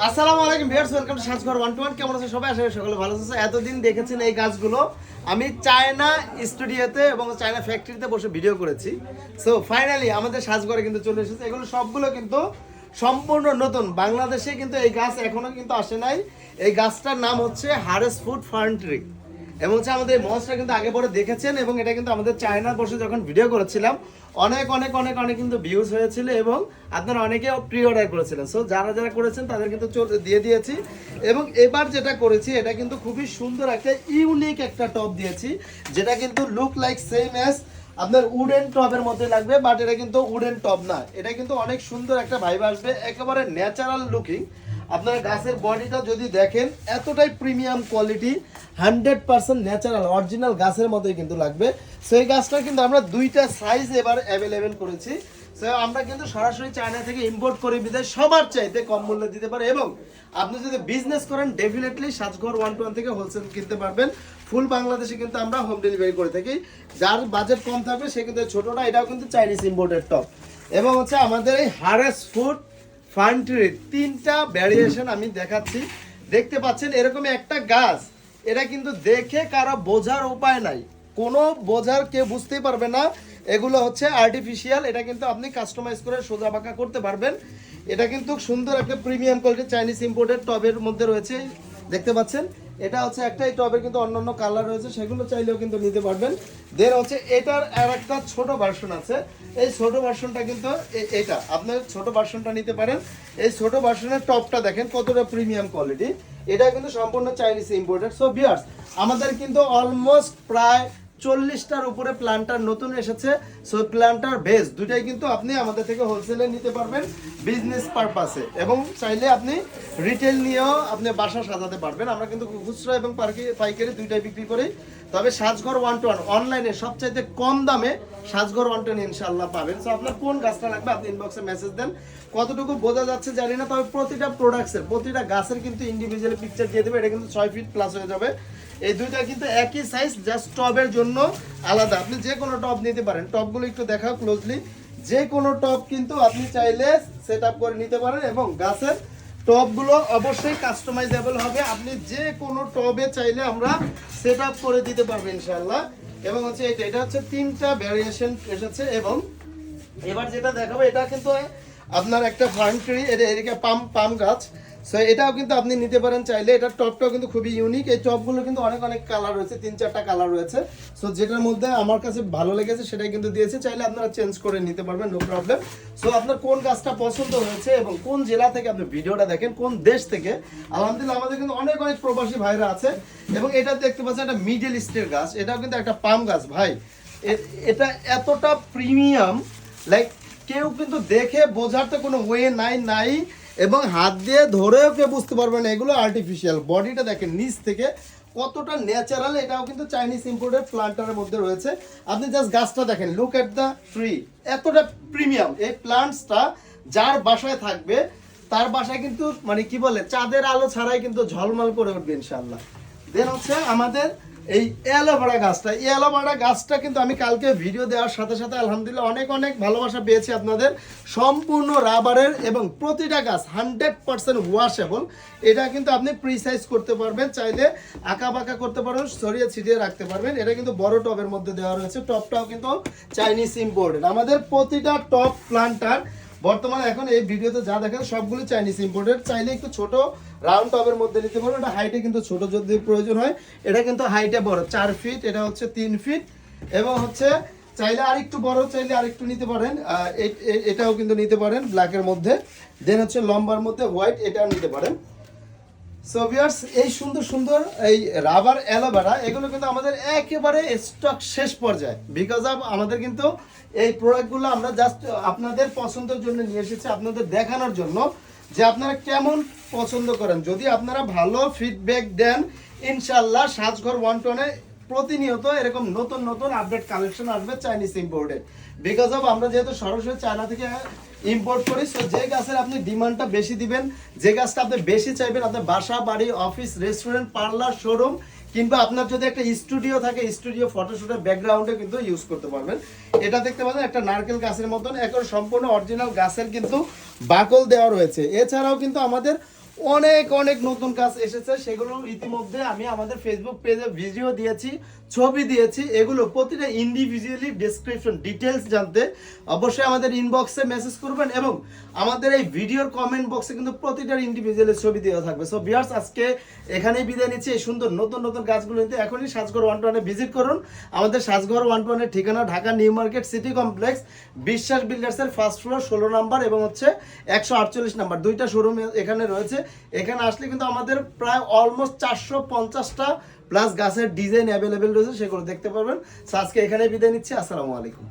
আসসালামু আলাইকুম viewers, welcome to সাজঘর 121। কেমন আছেন সবাই? আশা করি সকলে ভালো আছেন। এতদিন দেখেছেন এই গাছগুলো আমি চায়না স্টুডিওতে এবং চায়না ফ্যাক্টরিতে বসে ভিডিও করেছি। সো ফাইনালি আমাদের সাজঘরে কিন্তু চলে এসেছে। এগুলো সবগুলো কিন্তু সম্পূর্ণ নতুন, বাংলাদেশে কিন্তু এই গাছ এখনো কিন্তু আসে নাই। এই গাছটার নাম হচ্ছে হারেস ফুড ফার্ন ট্রি এবং হচ্ছে আমাদের মঞ্চটা কিন্তু আগে পরে দেখেছেন এবং এটা কিন্তু আমাদের চায়না বসে যখন ভিডিও করেছিলাম অনেক অনেক অনেক অনেক কিন্তু ভিউজ হয়েছিল এবং আপনারা অনেকে প্রি অর্ডার করেছিলেন। সো যারা যারা করেছেন তাদের কিন্তু দিয়ে দিয়েছি এবং এবার যেটা করেছি এটা কিন্তু খুবই সুন্দর একটা ইউনিক একটা টপ দিয়েছি, যেটা কিন্তু লুক লাইক সেম অ্যাজ আপনার উডেন টপের মধ্যে লাগবে, বাট এটা কিন্তু উডেন টপ না। এটা কিন্তু অনেক সুন্দর একটা ভাইব আসবে, একেবারে ন্যাচারাল লুকিং। আপনার গাছের বডিটা যদি দেখেন এতটাই প্রিমিয়াম কোয়ালিটি, 100% ন্যাচারাল অরিজিনাল গাছের মতোই কিন্তু লাগবে। সেই গাছটা কিন্তু আমরা দুইটা সাইজ এবার অ্যাভেলেবেল করেছি। সো আমরা কিন্তু সরাসরি চায়না থেকে ইম্পোর্ট করে বিদায় সবার চাইতে কম মূল্যে দিতে পারে এবং আপনি যদি বিজনেস করেন ডেফিনেটলি সাজঘর 121 থেকে হোলসেল কিনতে পারবেন। ফুল বাংলাদেশে কিন্তু আমরা হোম ডেলিভারি করে থাকি। যার বাজেট কম থাকবে সে কিন্তু ছোটটা, এটাও কিন্তু চাইনিজ ইম্পোর্টেড টপ এবং হচ্ছে আমাদের এই হারেস ফুড ফার্ন ট্রির তিনটা ভ্যারিয়েশন আমি দেখাচ্ছি। দেখতে পাচ্ছেন এরকম একটা গাছ, এটা কিন্তু দেখে কারো বোঝার উপায় নাই, কোনো বোঝার কেউ বুঝতেই পারবে না এগুলো হচ্ছে আর্টিফিশিয়াল। এটা কিন্তু আপনি কাস্টমাইজ করে সোজা বাঁকা করতে পারবেন। এটা কিন্তু সুন্দর একটা প্রিমিয়াম কোয়ালিটির চাইনিজ ইম্পোর্টেড টবের মধ্যে রয়েছে, দেখতে পাচ্ছেন। এটা হচ্ছে একটা, এই টবের কিন্তু অন্যান্য কালার রয়েছে, সেগুলো চাইলেও কিন্তু নিতে পারবেন। দেন হচ্ছে এটার আর একটা ছোট ভার্সন আছে, এই ছোট ভার্সনটা কিন্তু এটা আপনার ছোট ভার্সনটা নিতে পারেন। এই ছোট ভার্সনের টপটা দেখেন কতটা প্রিমিয়াম কোয়ালিটি, এটা কিন্তু সম্পূর্ণ চাইনিজ ইম্পোর্টেড। সো ভিউয়ার্স, আমাদের কিন্তু অলমোস্ট প্রায় 40টার উপরে প্ল্যান্টার নতুন এসেছে। সো প্ল্যান্টার বেস দুটাই কিন্তু আপনি আমাদের থেকে হোলসেলে নিতে পারবেন বিজনেস পারপাসে এবং চাইলে আপনি রিটেল নিয়েও আপনি বাসা সাজাতে পারবেন। আমরা কিন্তু খুচরা এবং পাইকারি দুইটাই বিক্রি করি। তবে সাজঘর 121 অনলাইনে সবচাইতে কম দামে সাজঘর 121 ইনশাআল্লাহ পাবেন। সো আপনার কোন গাছটা লাগবে আপনি ইনবক্সে মেসেজ দেন। কতটুকু বোঝা যাচ্ছে জানি না, তবে প্রতিটা প্রোডাক্টসের প্রতিটা গাছের কিন্তু ইন্ডিভিজুয়ালি পিকচার দিয়ে দেবে। এটা কিন্তু 6 ফিট প্লাস হয়ে যাবে। এই দুইটা কিন্তু একই সাইজ, জাস্ট টবের জন্য আলাদা। আপনি যে কোনো টব নিতে পারেন। টবগুলো একটু দেখাও ক্লোজলি। যে কোনো টব কিন্তু আপনি চাইলে সেট আপ করে নিতে পারেন এবং গাছের টবগুলো অবশ্যই কাস্টমাইজেবল হবে। আপনি যে কোনো টবে চাইলে আমরা সেট আপ করে দিতে পারবো ইনশাআল্লাহ। এবং হচ্ছে এটা হচ্ছে তিনটা ভ্যারিয়েশন এসেছে এবং এবার যেটা দেখাবো এটা কিন্তু আপনার একটা ফার্ন ট্রি, এটা এদিকে পাম গাছ। সো এটাও কিন্তু আপনি নিতে পারেন চাইলে। এটার টপটাও কিন্তু খুবই ইউনিক। এই টপগুলো কিন্তু অনেক অনেক কালার রয়েছে, 3-4টা কালার রয়েছে। সো যেটার মধ্যে আমার কাছে ভালো লেগেছে সেটাই কিন্তু দিয়েছে, চাইলে আপনারা চেঞ্জ করে নিতে পারবেন, নো প্রবলেম। সো আপনার কোন গাছটা পছন্দ হয়েছে এবং কোন জেলা থেকে আপনি ভিডিওটা দেখেন, কোন দেশ থেকে, আলহামদুলিল্লাহ আমাদের কিন্তু অনেক অনেক প্রবাসী ভাইরা আছে। এবং এটা দেখতে পাচ্ছেন একটা মিডল ইস্টের গাছ, এটাও কিন্তু একটা পাম গাছ ভাই। এটা এতটা প্রিমিয়াম, লাইক কেউ কিন্তু দেখে বোঝার তো কোনো ওয়ে নাই এবং হাত দিয়ে ধরেও কেউ বুঝতে পারবে না এগুলো আর্টিফিশিয়াল। বডিটা দেখেন নিচ থেকে কতটা ন্যাচারাল। এটাও কিন্তু চাইনিজ ইম্পোর্টেড প্লান্টারের মধ্যে রয়েছে। আপনি জাস্ট গাছটা দেখেন, লুক এট দ্য ট্রি, এতটা প্রিমিয়াম। এই প্লান্টসটা যার বাসায় থাকবে তার বাসায় কিন্তু মানে কি বলে চাঁদের আলো ছাড়াই কিন্তু ঝলমল করে উঠবে ইনশাআল্লাহ। দেন হচ্ছে আমাদের এই অ্যালোভেরা গাছটা, এই অ্যালোভেরা গাছটা কিন্তু আমি কালকে ভিডিও দেওয়ার সাথে সাথে আলহামদুলিল্লাহ অনেক অনেক ভালোবাসা পেয়েছি আপনাদের। সম্পূর্ণ রাবারের এবং প্রতিটা গাছ 100% ওয়াশেবল। এটা কিন্তু আপনি প্রিসাইজ করতে পারবেন, চাইলে আঁকা বাঁকা করতে পারবেন, ছড়িয়ে ছিটিয়ে রাখতে পারবেন। এটা কিন্তু বড় টবের মধ্যে দেওয়া রয়েছে। টপটাও কিন্তু চাইনিজ ইম্পোর্টেড। আমাদের প্রতিটা টপ প্লান্টার বর্তমানে এখন এই ভিডিওতে যা দেখেন সবগুলো চাইনিজ ইম্পোর্টেড। চাইলে একটু ছোট রাউন্ড টবের মধ্যে নিতে পারবেন। এটা হাইটে কিন্তু ছোট যদি প্রয়োজন হয়, এটা কিন্তু হাইটে বড় 4 ফিট, এটা হচ্ছে 3 ফিট এবং হচ্ছে চাইলে আরেকটু বড় চাইলে আরেকটু নিতে পারেন। এটাও কিন্তু নিতে পারেন ব্ল্যাকের মধ্যে। দেন হচ্ছে লম্বার মধ্যে হোয়াইট, এটাও নিতে পারেন। সো ভিউয়ার্স, এই সুন্দর সুন্দর এই রাবার অ্যালোভেরা এগুলো কিন্তু আমাদের একেবারে স্টক শেষ পর্যায়ে, বিকজ অফ আমাদের কিন্তু এই প্রোডাক্টগুলো আমরা জাস্ট আপনাদের পছন্দের জন্য নিয়ে এসেছি, আপনাদের দেখানোর জন্য যে আপনারা কেমন পছন্দ করেন। যদি আপনারা ভালো ফিডব্যাক দেন ইনশাআল্লাহ সাজঘর 121-এ প্রতিনিয়ত এরকম নতুন নতুন আপডেট কালেকশন আসবে চাইনিজ ইম্পোর্টেড। বিকজ অফ আমরা যেহেতু সরাসরি চায়না থেকে ইম্পোর্ট করি, সো যে গাছের আপনি ডিমান্ডটা বেশি দিবেন, যে গাছটা আপনি বেশি চাইবেন, আপনার বাসা বাড়ি অফিস রেস্টুরেন্ট পার্লার শোরুম কিংবা আপনার যদি একটা স্টুডিও থাকে স্টুডিও ফটোশুটের ব্যাকগ্রাউন্ডে কিন্তু ইউজ করতে পারবেন। এটা দেখতে পাচ্ছেন একটা নারকেল গাছের মতন এখন সম্পূর্ণ অরিজিনাল গাছের কিন্তু বাকল দেওয়া রয়েছে। এছাড়াও কিন্তু আমাদের অনেক অনেক নতুন কাজ এসেছে, সেগুলো ইতিমধ্যে আমি আমাদের ফেসবুক পেজে ভিডিও দিয়েছি, ছবি দিয়েছি। এগুলো প্রতিটা ইন্ডিভিজুয়ালি ডেসক্রিপশন ডিটেলস জানতে অবশ্যই আমাদের ইনবক্সে মেসেজ করবেন, এবং আমাদের এই ভিডিওর কমেন্ট বক্সে কিন্তু প্রতিটার ইন্ডিভিজুয়ালি ছবি দেওয়া থাকবে। সো ভিউয়ার্স, আজকে এখানেই বিদায় নিচ্ছি। এই সুন্দর নতুন নতুন কাজগুলো নিতে এখনই সাজঘর 121-এ ভিজিট করুন। আমাদের সাজঘর 121-এর ঠিকানা Dhaka new market city complex, বিশ্বাস বিল্ডার্সের ফার্স্ট ফ্লোর 16 নাম্বার এবং হচ্ছে 148 নাম্বার, দুইটা শোরুম এখানে রয়েছে। এখানে আসলে কিন্তু আমাদের প্রায় অলমোস্ট 450টা প্লাস গাছের ডিজাইন অ্যাভেলেবেল রয়েছে, সেগুলো দেখতে পারবেন। সো আজকে এখানে বিদায় নিচ্ছি। আসসালামু আলাইকুম।